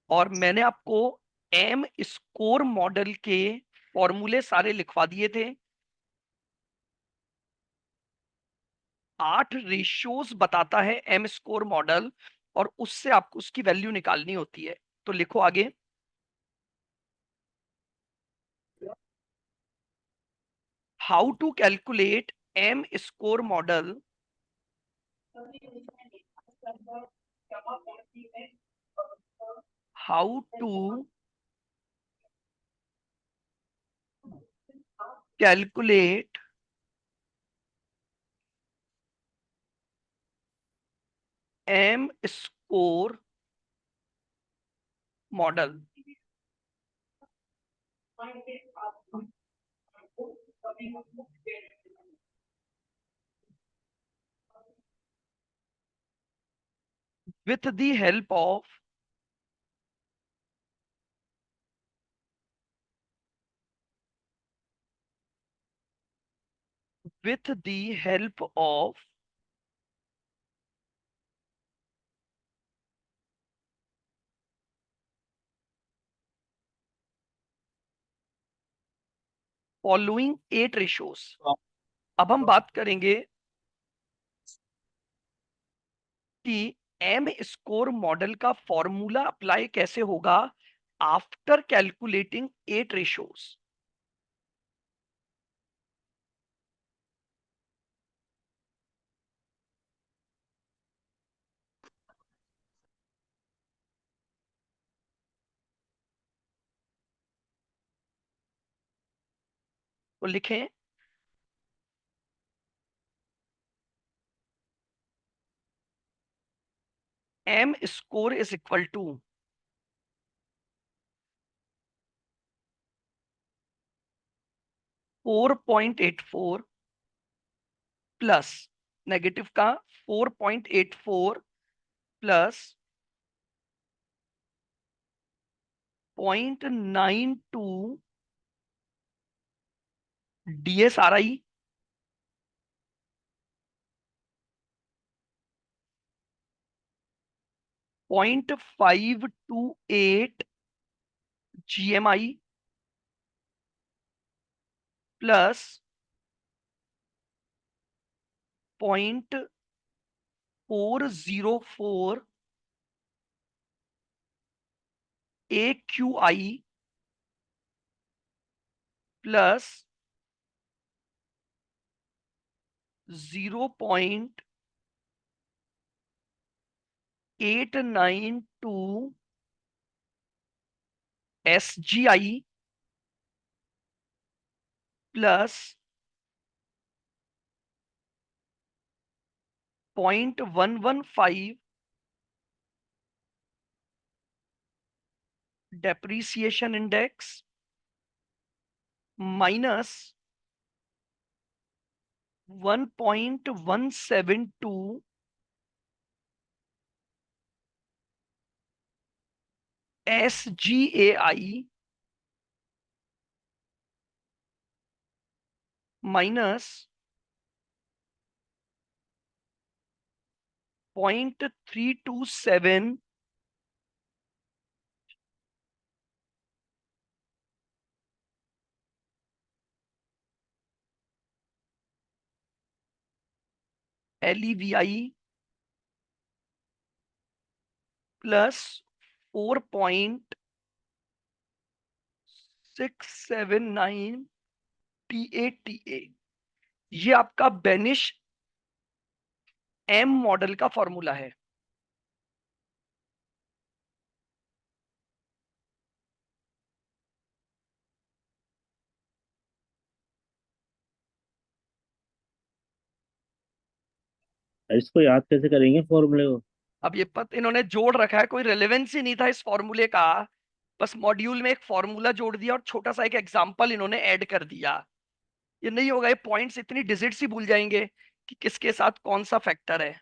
और मैंने आपको एम स्कोर मॉडल के फॉर्मूले सारे लिखवा दिए थे। 8 रेशियोज बताता है एम स्कोर मॉडल, और उससे आपको उसकी वैल्यू निकालनी होती है। तो लिखो आगे। How to calculate M score model. How to calculate M score model with the help of with the help of following 8 ratios. अब हम बात करेंगे कि एम स्कोर मॉडल का फॉर्मूला अप्लाई कैसे होगा आफ्टर कैलकुलेटिंग 8 रेशियोज। तो लिखें, M score is equal to 4.84 plus negative का 4.84 plus 0.92 DSRI .528 GMI plus 0.404 AQI plus 0.892 SGI plus 0.115 depreciation index minus 1.172 SGAI minus 0.327 LEVI plus 4.679 TATA। ये आपका बेनिश M model का formula है। इसको याद कैसे करेंगे फॉर्मूले को? अब ये इन्होंने जोड़ रखा है, कोई रेलेवेंस ही नहीं था इस फॉर्मूले का। बस मॉड्यूल में एक फॉर्मूला जोड़ दिया और छोटा सा एक एग्जांपल इन्होंने ऐड कर दिया। ये नहीं होगा, ये पॉइंट्स इतनी डिजिट्स ही भूल जाएंगे कि किसके साथ कौन सा फैक्टर है।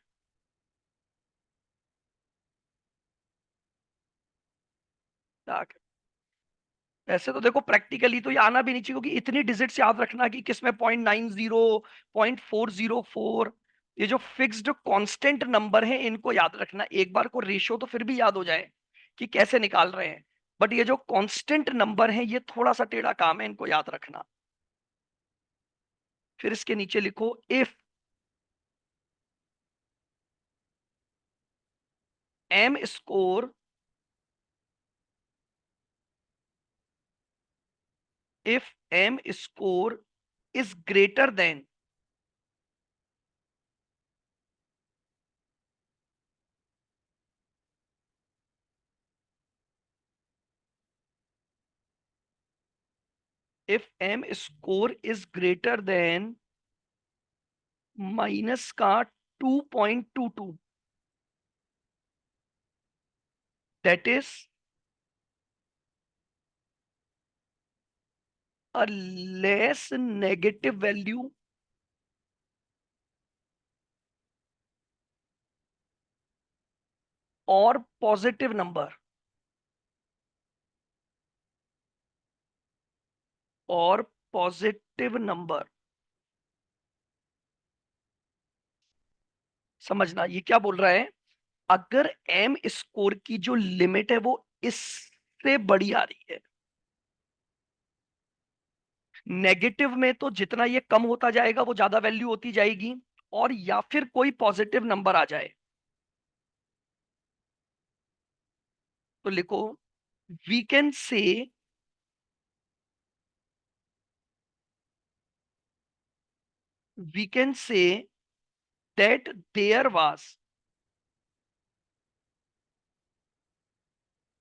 ताक- वैसे तो देखो प्रैक्टिकली तो ये आना भी नहीं चाहिए, क्योंकि इतनी डिजिट्स याद रखना कि किसमें 0.90 0.404, ये जो फिक्स्ड कांस्टेंट नंबर है इनको याद रखना। एक बार को रेशियो तो फिर भी याद हो जाए, कि कैसे निकाल रहे हैं। बट ये जो कांस्टेंट नंबर है ये थोड़ा सा टेढ़ा काम है, इनको याद रखना। फिर इसके नीचे लिखो if M score if m score is greater than if m score is greater than minus का 2.22, that is a less negative value or positive number, और पॉजिटिव नंबर। समझना ये क्या बोल रहा है। अगर एम स्कोर की जो लिमिट है वो इससे बड़ी आ रही है, नेगेटिव में तो जितना ये कम होता जाएगा वो ज्यादा वैल्यू होती जाएगी, और या फिर कोई पॉजिटिव नंबर आ जाए, तो लिखो we can say we can say that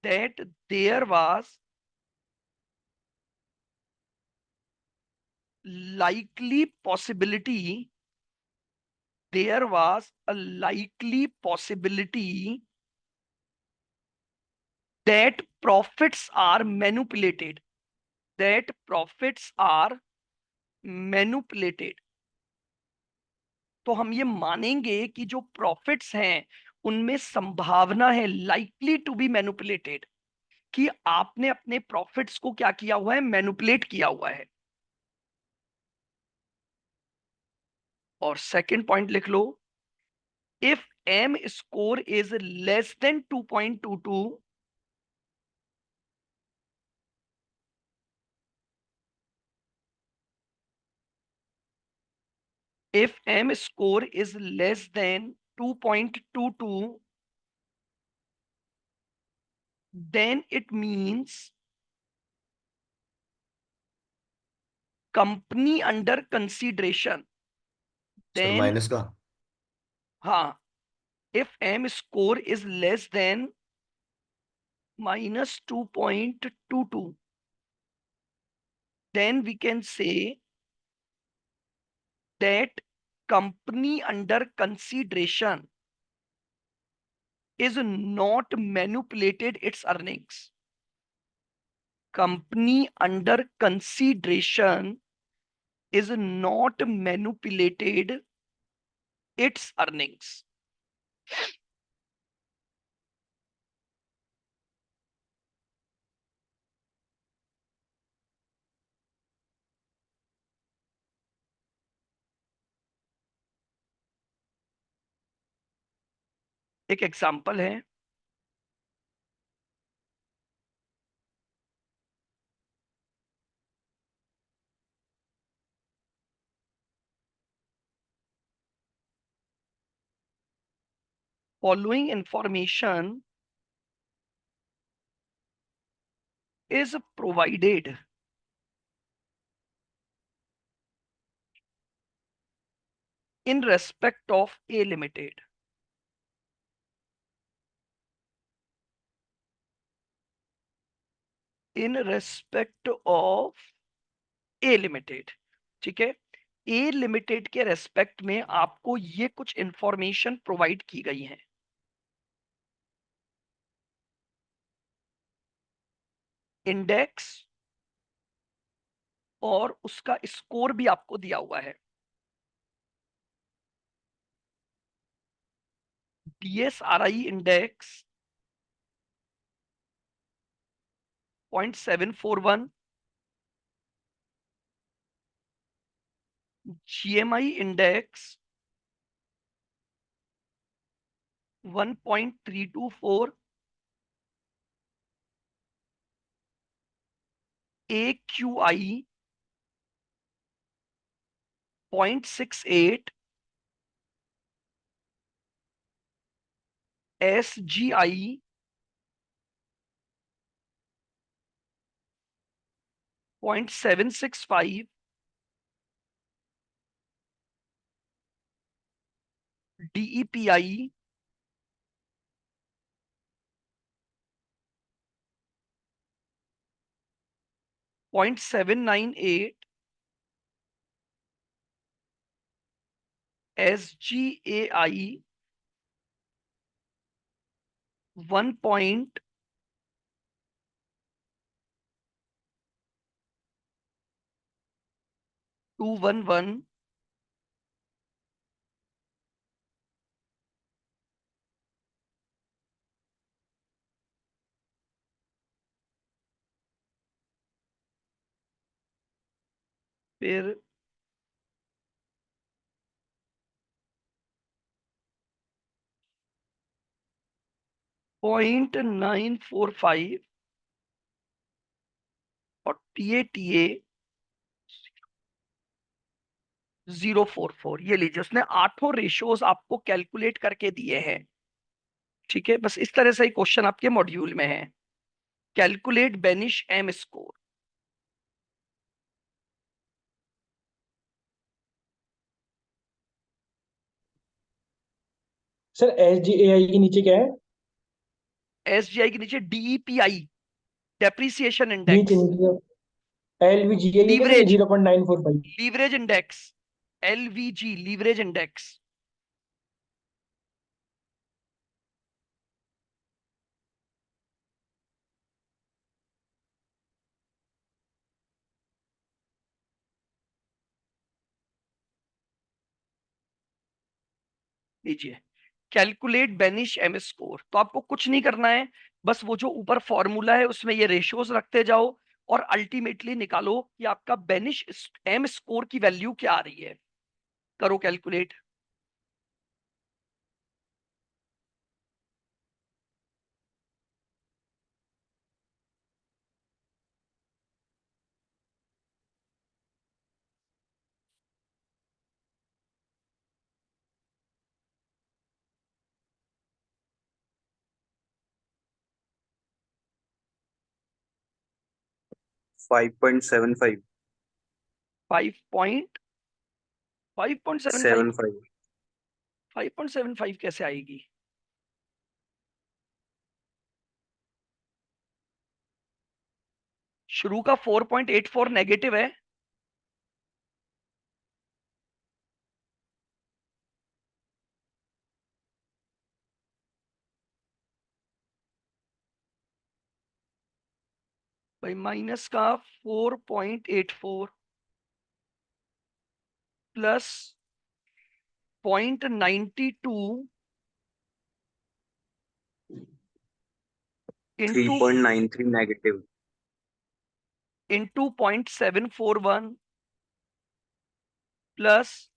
that there was likely possibility there was a likely possibility that profits are manipulated, that profits are manipulated। तो हम ये मानेंगे कि जो प्रॉफिट्स हैं उनमें संभावना है, लाइकली टू बी मैनिपुलेटेड, कि आपने अपने प्रॉफिट्स को क्या किया हुआ है, मैनिपुलेट किया हुआ है। और सेकंड पॉइंट लिख लो, if m score is less than 2.22, if m score is less than 2.22, then it means company under consideration। Sir then minus का। हाँ, if m score is less than minus 2.22, then we can say that company under consideration is not manipulated its earnings। company under consideration is not manipulated its earnings। एक example है, following information is provided in respect of A Limited। in respect of A Limited, ठीक है। ए limited के respect में आपको ये कुछ information provide की गई है। इंडेक्स और उसका स्कोर भी आपको दिया हुआ है। DSRI index 0.741, GMI index 1.324, AQI 0.68, SGI 0.765, DEPI 0.798, SGAI 1.211, फिर 0.945 और TATA 044। ये लीजिए, उसने 8 रेशियोज आपको कैलकुलेट करके दिए हैं। ठीक है, बस इस तरह से ही क्वेश्चन आपके मॉड्यूल में है। Calculate Beneish M score. Sir SGAI के नीचे क्या है? SGI के नीचे DEPI, डेप्रिसिएशन नीचे इंडेक्स, नीचे LVGA ये क्या सर? Leverage, 0.945। Leverage index, LVG leverage index. लीजिए, कैलकुलेट बेनिश एम स्कोर। तो आपको कुछ नहीं करना है, बस वो जो ऊपर फॉर्मूला है उसमें ये रेशियोज रखते जाओ और अल्टीमेटली निकालो कि आपका बेनिश एम स्कोर की वैल्यू क्या आ रही है। करो कैलकुलेट। 5.75 5.5.75। 75। 5.75 कैसे आएगी? शुरू का 4.84 नेगेटिव है। भाई माइनस का 4.84 plus 0.92 into 3.93 negative. 0.741 plus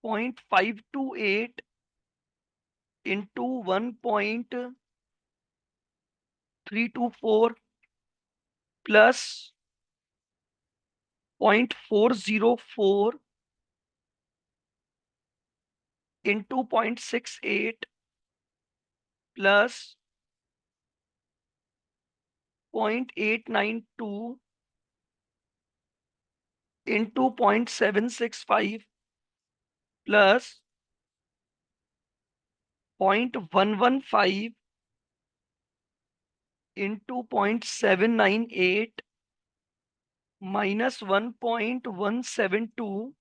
0.528 into 1.324 plus 0.404 into 0.68 plus 0.892 into 0.765 plus 0.115 into 0.798 minus 1.172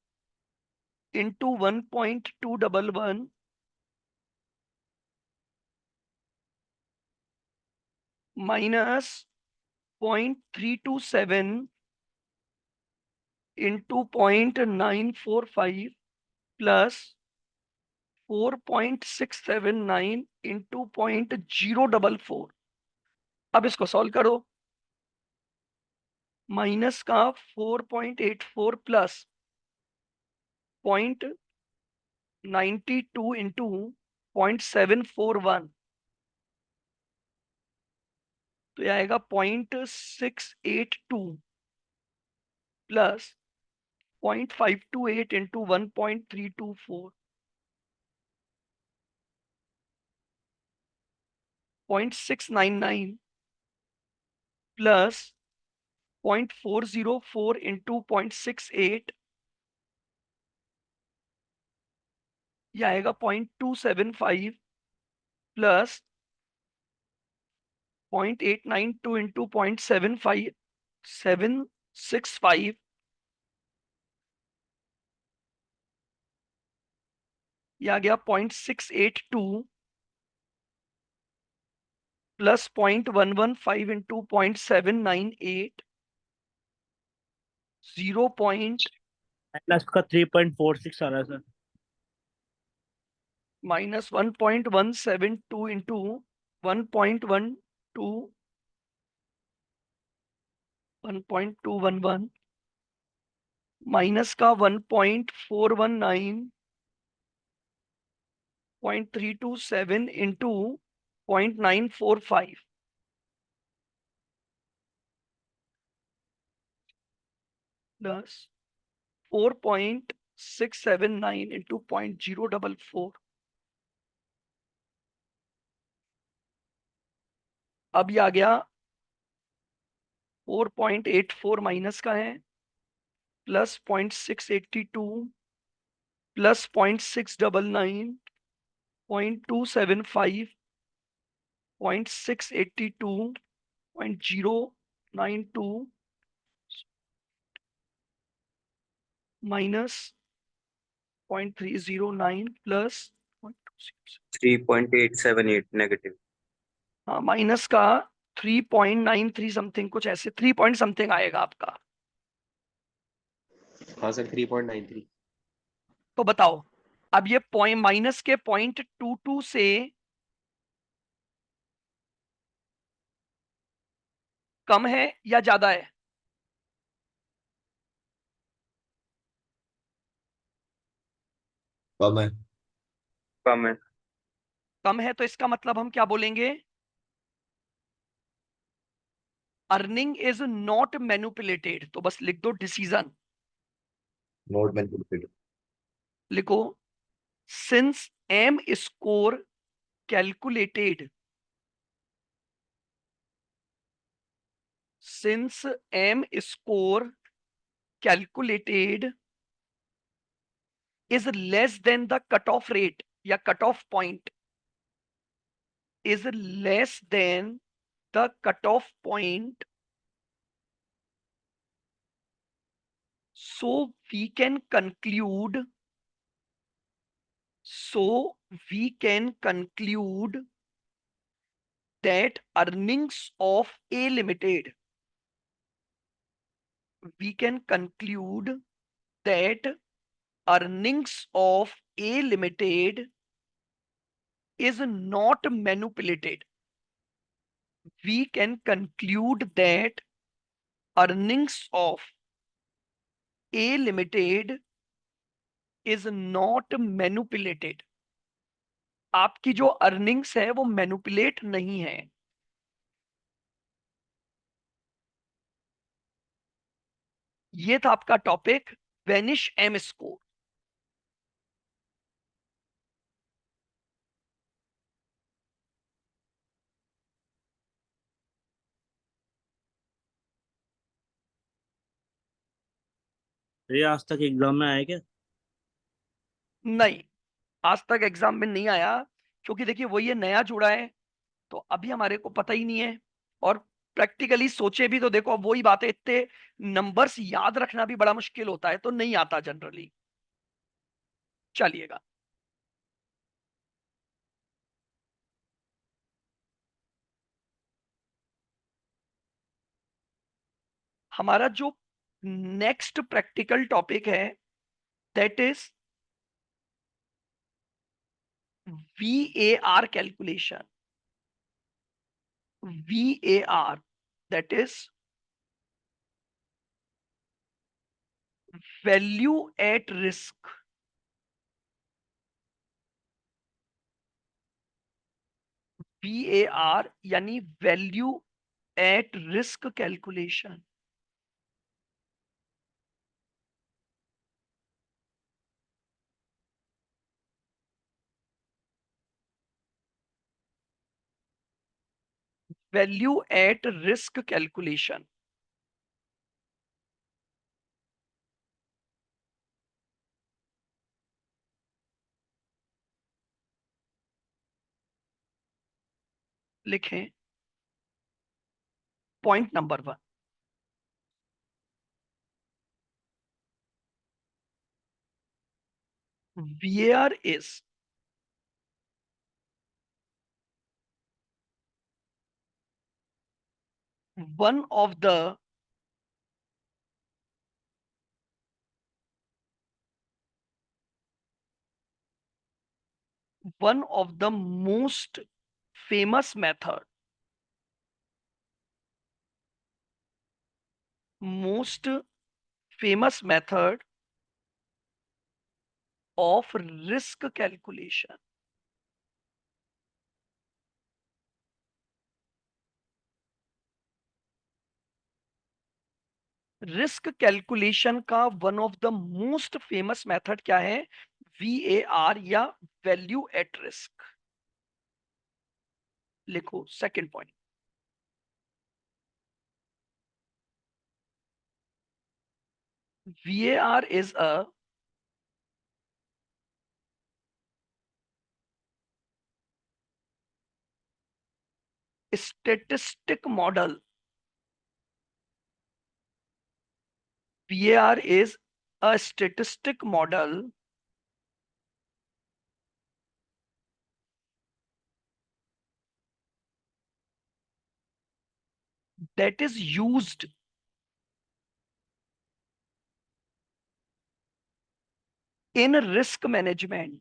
into 1.211 minus 0.327 into 0.945 plus 4.679 into 0.044। अब इसको सॉल्व करो। माइनस का 4.84 प्लस 0.92 इंटू 0.741 तो ये आएगा 0.682 प्लस 0.528 इंटू 1.324 0.699 प्लस 0.404 इंटू 0.68 ये आएगा 0.275 प्लस 0.892 इंटू 0.765 ये आ गया 0.682 प्लस 0.115 इंटू 0.798 0. माइनस का 3.46 आ रहा है सर। माइनस 1.172 इंटू 1.12 1.211 माइनस का 1.419 0.327 इंटू 0.945 प्लस 4.679 इंटू 0.044। अब ये आ गया 4.84 माइनस का है plus 0.682 plus 0.699 0.275 0.682 0.092 minus 0.309 plus 3.878 negative. हाँ माइनस का 3.93 समथिंग कुछ ऐसे 3 पॉइंट समथिंग आएगा आपका। हाँ सर 3.93। तो बताओ अब ये पॉइंट माइनस के 0.22 से कम है या ज्यादा है? कम है। कम है। कम है तो इसका मतलब हम क्या बोलेंगे? Earning is not manipulated. तो बस लिख दो डिसीजन, नोट मैनिपुलेटेड। लिखो since M score calculated since m score calculated is less than the cutoff rate या cutoff point is less than the cutoff point, so we can conclude that earnings of a limited we can conclude that earnings of a limited is not manipulated. We can conclude that earnings of a limited is not manipulated. आपकी जो earnings है वो manipulate नहीं है। ये था आपका topic vanish M score. ये आज तक एग्जाम में आया क्या? नहीं, आज तक एग्जाम में नहीं आया, क्योंकि देखिए वो ये नया जुड़ा है तो अभी हमारे को पता ही नहीं है। और प्रैक्टिकली सोचे भी तो देखो अब वही बात है, इतने नंबर्स याद रखना भी बड़ा मुश्किल होता है, तो नहीं आता जनरली। चलिएगा, हमारा जो नेक्स्ट प्रैक्टिकल टॉपिक है that is VAR calculation. VAR that is value at risk। VAR यानी value at risk calculation. Value at risk calculation. लिखें point number 1, VAR is one of the most famous method of risk calculation। Risk calculation का one of the most famous method क्या है? VAR या value at risk. लिखो second point, VAR is a statistic model। VAR is a statistic model that is used in risk management।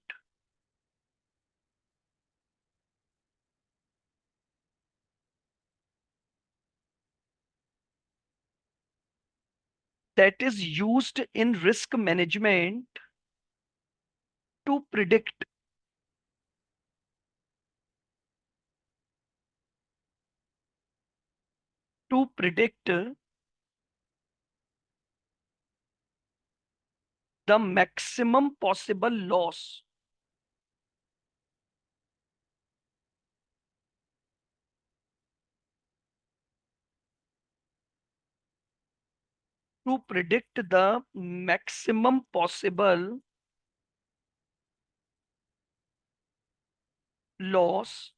That is used in risk management to predict the maximum possible loss to predict the maximum possible loss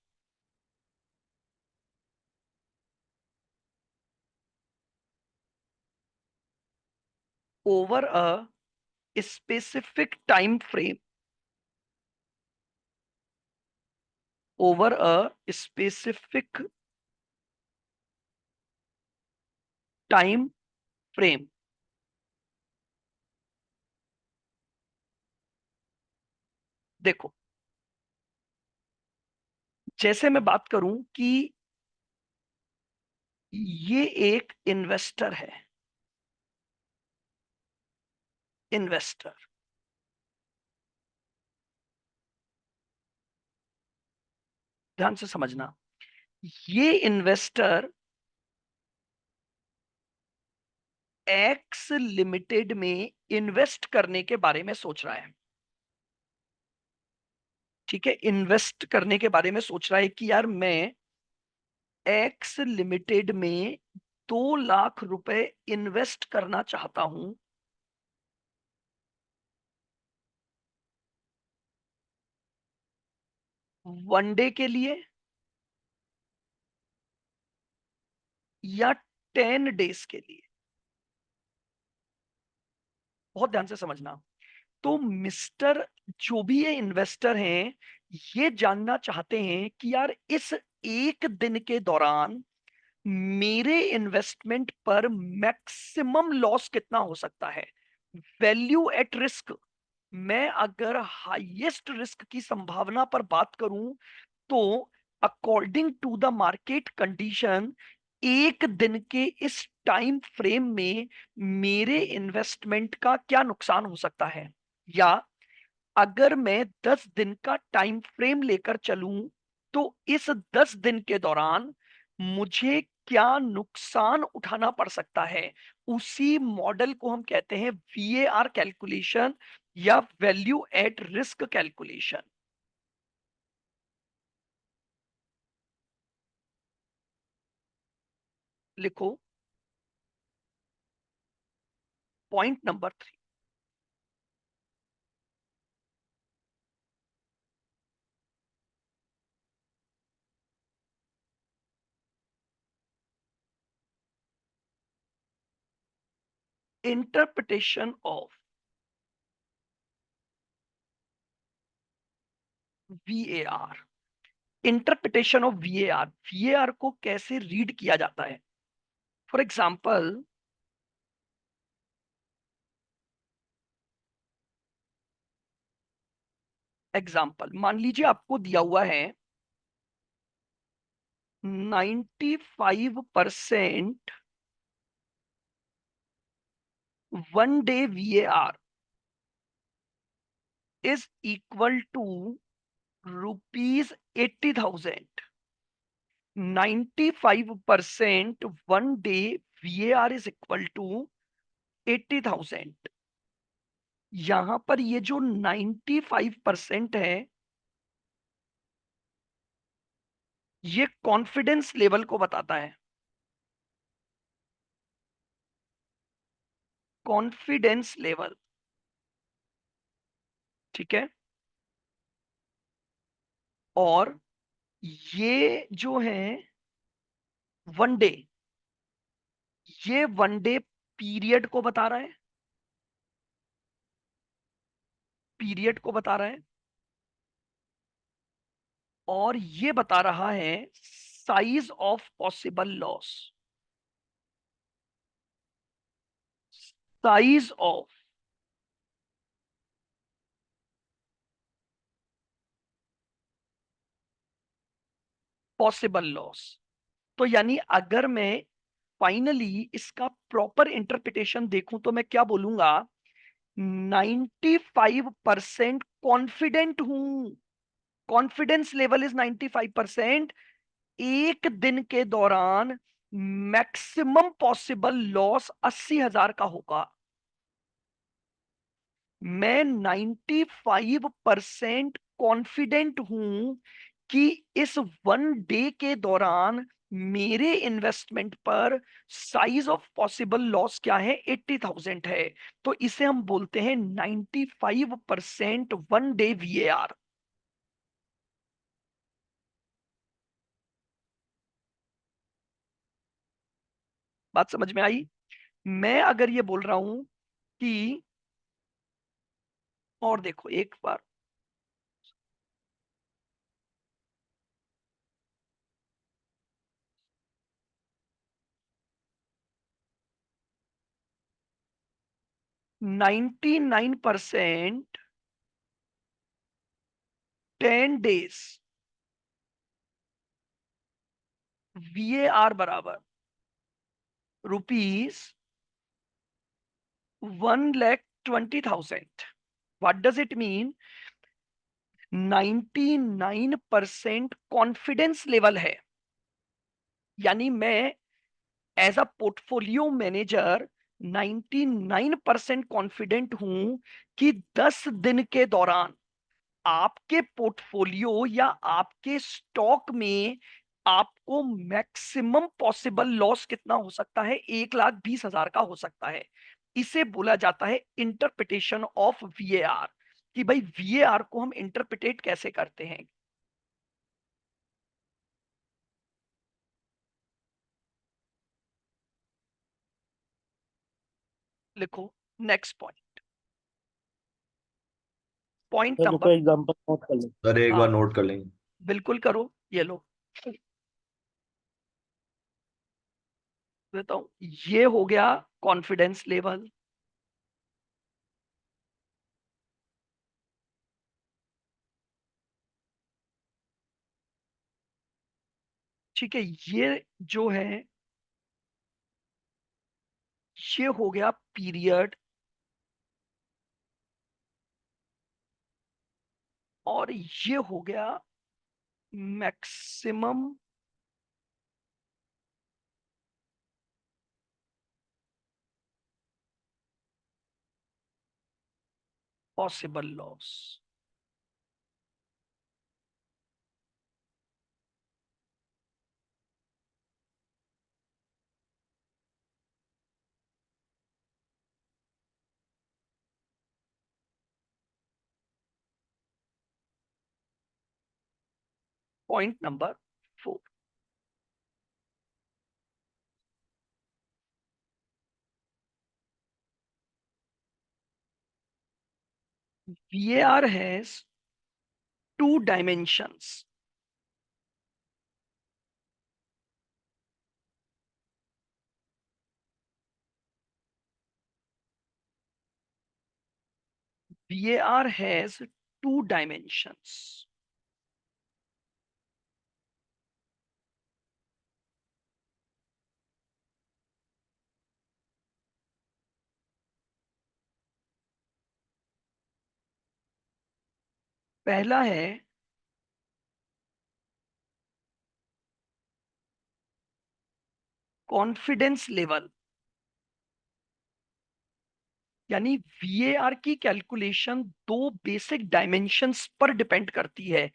over a specific time frame, over a specific time frame। देखो, जैसे मैं बात करूं कि ये एक investor है, investor, ध्यान से समझना, ये इन्वेस्टर एक्स लिमिटेड में इन्वेस्ट करने के बारे में सोच रहा है। ठीक है, इन्वेस्ट करने के बारे में सोच रहा है कि यार मैं एक्स लिमिटेड में 2 लाख रुपए इन्वेस्ट करना चाहता हूं, वनडे के लिए या 10 डेज के लिए। बहुत ध्यान से समझना। तो मिस्टर जो भी ये इन्वेस्टर हैं, ये जानना चाहते हैं कि यार इस एक दिन के दौरान मेरे इन्वेस्टमेंट पर मैक्सिमम लॉस कितना हो सकता है। वैल्यू एट रिस्क, मैं अगर हाईएस्ट रिस्क की संभावना पर बात करूं तो according to the market condition एक दिन के इस टाइम फ्रेम में मेरे इन्वेस्टमेंट का क्या नुकसान हो सकता है, या अगर मैं 10 दिन का टाइम फ्रेम लेकर चलूं तो इस 10 दिन के दौरान मुझे क्या नुकसान उठाना पड़ सकता है, उसी मॉडल को हम कहते हैं VAR कैलकुलेशन या वैल्यू एट रिस्क कैलकुलेशन। लिखो point number 3, interpretation of VAR। Interpretation of VAR को कैसे रीड किया जाता है? फॉर एग्जाम्पल मान लीजिए आपको दिया हुआ है 95% 1 day VAR is equal to ₹80,000। 95% 1 day VAR is equal to 80,000। यहां पर ये जो 95% है, ये कॉन्फिडेंस लेवल को बताता है। कॉन्फिडेंस लेवल, ठीक है। और ये जो है 1 डे, ये 1 डे पीरियड को बता रहा है, पीरियड को बता रहा है। और ये बता रहा है size of possible loss, size of possible loss. तो यानी अगर मैं फाइनली इसका प्रॉपर इंटरप्रिटेशन देखूं तो मैं क्या बोलूंगा, 95% कॉन्फिडेंट हूं, कॉन्फिडेंस लेवल इज 95%। एक दिन के दौरान मैक्सिमम पॉसिबल लॉस 80,000 का होगा। मैं 95% कॉन्फिडेंट हूं कि इस 1 डे के दौरान मेरे इन्वेस्टमेंट पर साइज ऑफ पॉसिबल लॉस क्या है, 80,000 है। तो इसे हम बोलते हैं 95% 1 डे VAR। बात समझ में आई? मैं अगर ये बोल रहा हूं कि, और देखो एक बार, %99 10 days VAR बराबर ₹1,20,000। What does it mean? 99% confidence level है, यानी मैं as a portfolio manager 99% confident हूं कि 10 दिन के दौरान आपके पोर्टफोलियो या आपके स्टॉक में आपको मैक्सिमम पॉसिबल लॉस कितना हो सकता है, 1,20,000 का हो सकता है। इसे बोला जाता है इंटरप्रिटेशन ऑफ VAR, कि भाई VAR को हम इंटरप्रिटेट कैसे करते हैं। लिखो नेक्स्ट पॉइंट, पॉइंट सर रुको, नंबर, एग्जांपल नोट कर लो। सर एक हाँ बार नोट कर लेंगे। बिल्कुल करो, ये लो देता हूं। ये हो गया कॉन्फिडेंस लेवल, ठीक है। ये जो है, ये हो गया पीरियड, और ये हो गया maximum possible loss. Point number 4, VAR has two dimensions. VAR has two dimensions. पहला है कॉन्फिडेंस लेवल, यानी VAR की कैलकुलेशन दो बेसिक डायमेंशंस पर डिपेंड करती है,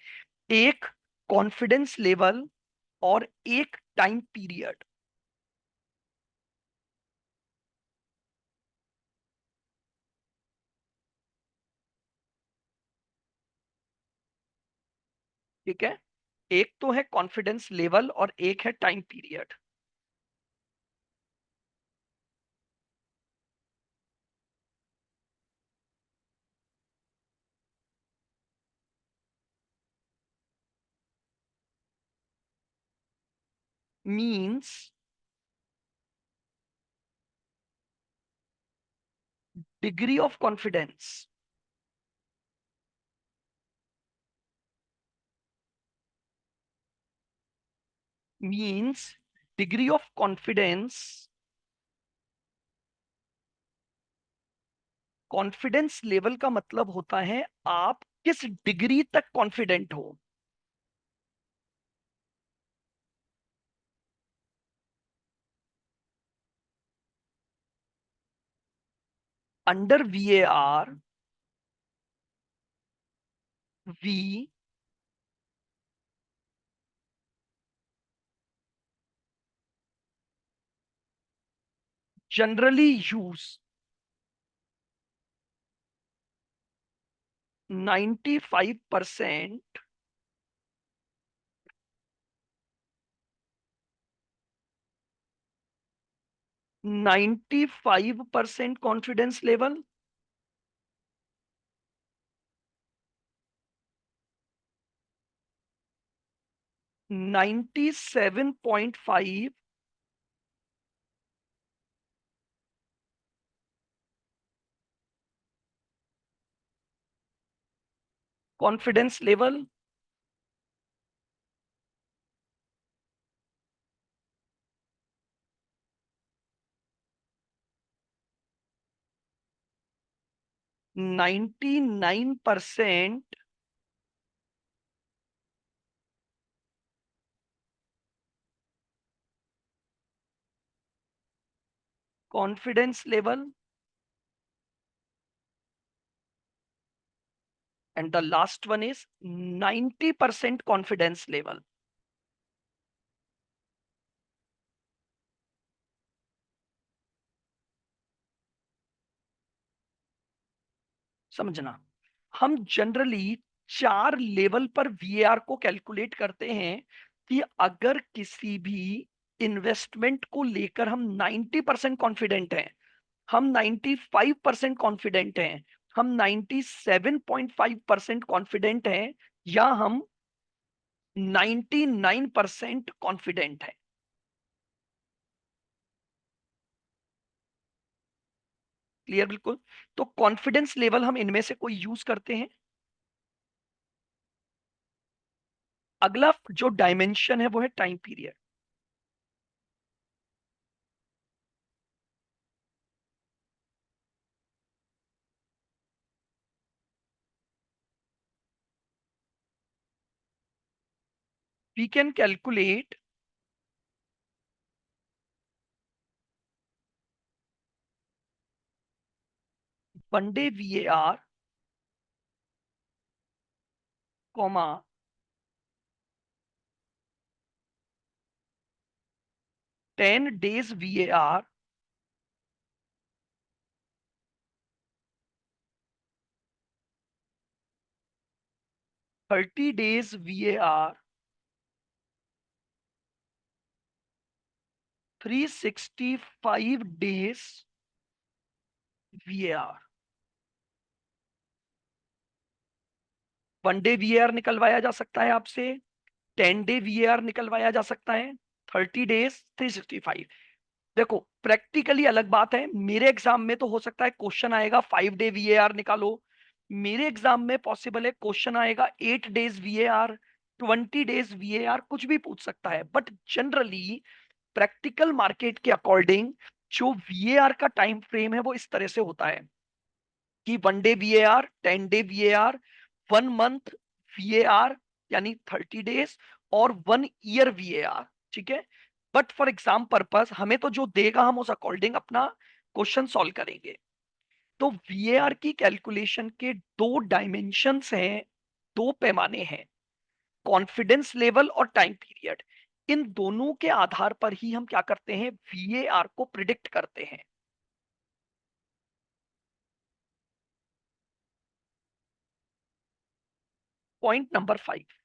एक कॉन्फिडेंस लेवल और एक टाइम पीरियड। ठीक है, एक तो है कॉन्फिडेंस लेवल और एक है time period. Means degree of confidence means degree of confidence. Confidence level का मतलब होता है आप किस डिग्री तक कॉन्फिडेंट हो। Under VAR, we generally use 95% 95% confidence level, 97.5 confidence level, ninety nine percent confidence level, and the last one is 90% confidence level. समझना, हम जनरली 4 लेवल पर VAR को कैलकुलेट करते हैं कि अगर किसी भी इन्वेस्टमेंट को लेकर हम 90% कॉन्फिडेंट हैं, हम 95% कॉन्फिडेंट हैं, हम 97.5% कॉन्फिडेंट हैं, या हम 99% कॉन्फिडेंट है। क्लियर? बिल्कुल। तो कॉन्फिडेंस लेवल हम इनमें से कोई यूज करते हैं। अगला जो डायमेंशन है वो है time period. We can calculate one day VAR comma 10 days VAR, thirty days VAR, 365 days VAR। One day VAR निकलवाया जा सकता है आपसे, 10 day VAR निकलवाया जा सकता है, 30 days, 365। देखो प्रैक्टिकली अलग बात है, मेरे एग्जाम में तो हो सकता है क्वेश्चन आएगा 5 day VAR निकालो, मेरे एग्जाम में पॉसिबल है क्वेश्चन आएगा 8 days VAR, 20 days VAR, कुछ भी पूछ सकता है। बट जनरली प्रैक्टिकल मार्केट के अकॉर्डिंग जो VAR का टाइम फ्रेम है वो इस तरह से होता है कि 1 day VAR, 10 day VAR, 1 month VAR यानी 30 days, और 1 year VAR। ठीक है, बट फॉर एग्जाम पर्पस हमें तो जो देगा हम उस अकॉर्डिंग अपना क्वेश्चन सॉल्व करेंगे। तो VAR की कैलकुलेशन के दो डायमेंशंस हैं, दो पैमाने हैं, कॉन्फिडेंस लेवल और टाइम पीरियड। इन दोनों के आधार पर ही हम क्या करते हैं, VAR को प्रिडिक्ट करते हैं। Point number 5,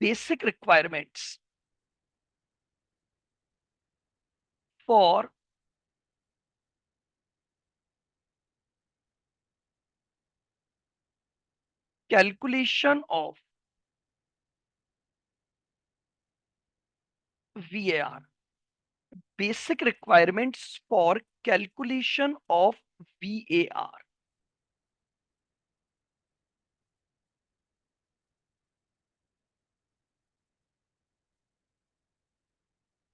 basic requirements for calculation of VAR, basic requirements for calculation of VAR।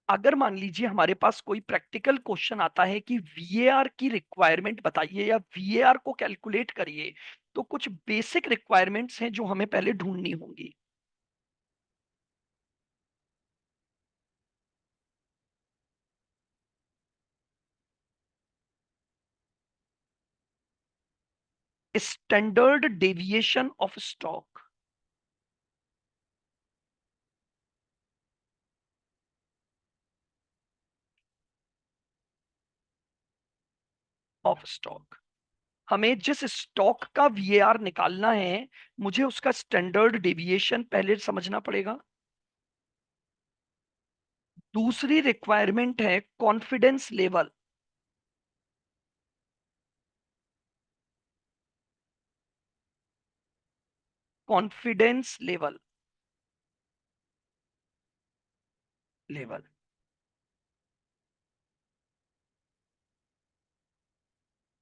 अगर मान लीजिए हमारे पास कोई प्रैक्टिकल क्वेश्चन आता है कि VAR की रिक्वायरमेंट बताइए या VAR को कैलकुलेट करिए, तो कुछ बेसिक रिक्वायरमेंट्स हैं जो हमें पहले ढूंढनी होंगी। स्टैंडर्ड डेविएशन ऑफ स्टॉक, हमें जिस स्टॉक का VAR निकालना है, मुझे उसका स्टैंडर्ड डेविएशन पहले समझना पड़ेगा। दूसरी रिक्वायरमेंट है कॉन्फिडेंस लेवल, कॉन्फिडेंस लेवल।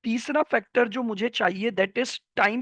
तीसरा फैक्टर जो मुझे चाहिए दैट इज टाइम